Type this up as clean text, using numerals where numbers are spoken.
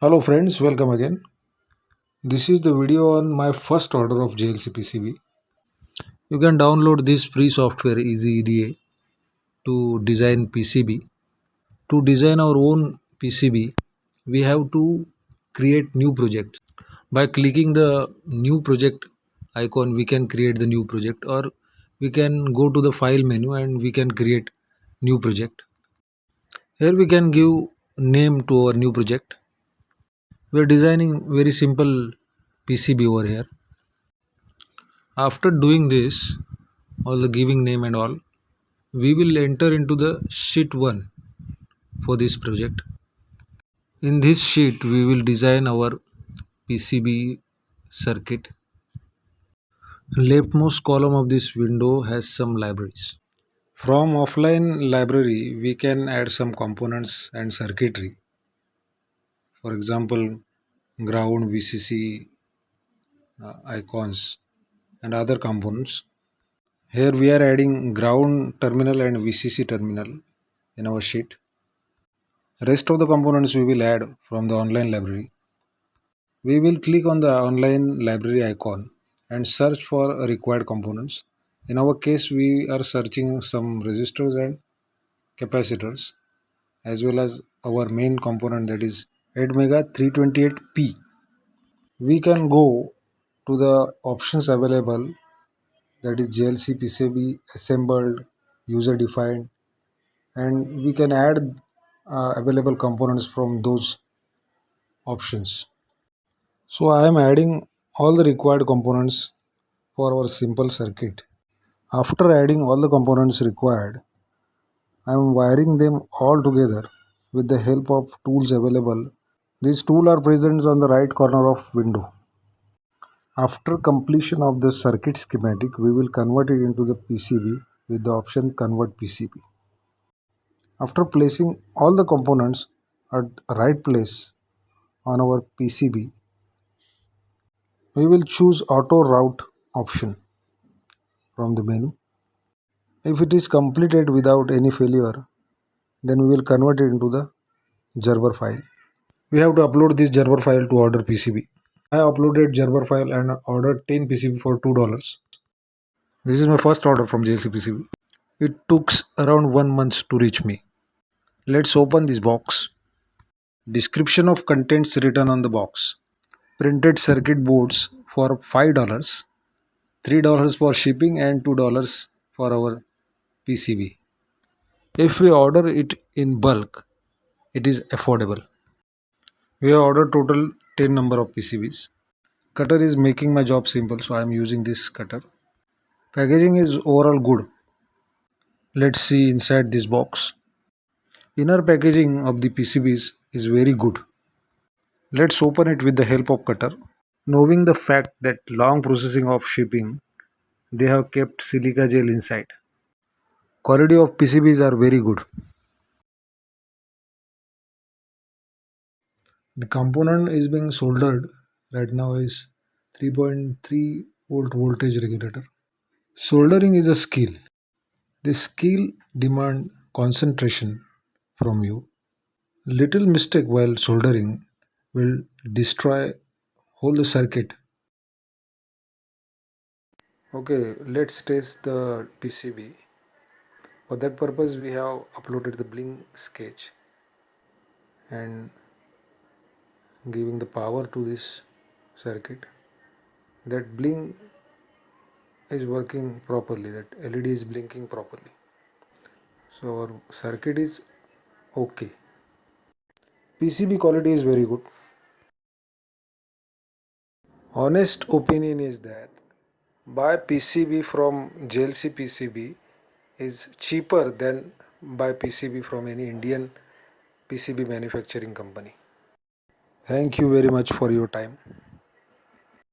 Hello friends, welcome again. This is the video on my first order of JLC PCB. You can download this free software Easy EDA to design PCB. To design our own PCB, we have to create new project. By clicking the new project icon, we can create the new project, or we can go to the file menu and we can create new project. Here we can give name to our new project. We are designing very simple PCB over here. After doing this, all the giving name and all, we will enter into the sheet 1 for this project. In this sheet, we will design our PCB circuit. Leftmost column of this window has some libraries. From offline library, we can add some components and circuitry. For example, ground, VCC, icons, and other components. Here we are adding ground terminal and VCC terminal in our sheet. Rest of the components we will add from the online library. We will click on the online library icon and search for required components. In our case, we are searching some resistors and capacitors as well as our main component, that is 8 mega 328P. We can go to the options available, that is JLC PCB assembled, user defined, and we can add available components from those options. So I am adding all the required components for our simple circuit. After adding all the components required, I am wiring them all together with the help of tools available. These tools are present on the right corner of window. After completion of the circuit schematic, we will convert it into the PCB with the option convert PCB. After placing all the components at right place on our PCB, we will choose auto route option from the menu. If it is completed without any failure, then we will convert it into the Gerber file. We have to upload this Gerber file to order PCB. I uploaded Gerber file and ordered 10 PCB for $2. This is my first order from JLC PCB. It took around 1 month to reach me. Let's open this box. Description of contents written on the box. Printed circuit boards for $5, $3 for shipping and $2 for our PCB. If we order it in bulk, it is affordable. We have ordered total 10 number of PCBs. Cutter is making my job simple, so I am using this cutter. Packaging is overall good. Let's see inside this box. Inner packaging of the PCBs is very good. Let's open it with the help of cutter. Knowing the fact that long processing of shipping, they have kept silica gel inside. Quality of PCBs are very good. The component is being soldered right now is 3.3 volt voltage regulator. Soldering is a skill. This skill demand concentration from you. Little mistake while soldering will destroy whole the circuit. Okay, let's test the PCB. For that purpose, we have uploaded the blink sketch and giving the power to this circuit. That blink is working properly, that LED is blinking properly. So our circuit is okay. PCB quality is very good. Honest opinion is that buy PCB from JLC PCB is cheaper than buy PCB from any Indian PCB manufacturing company. Thank you very much for your time.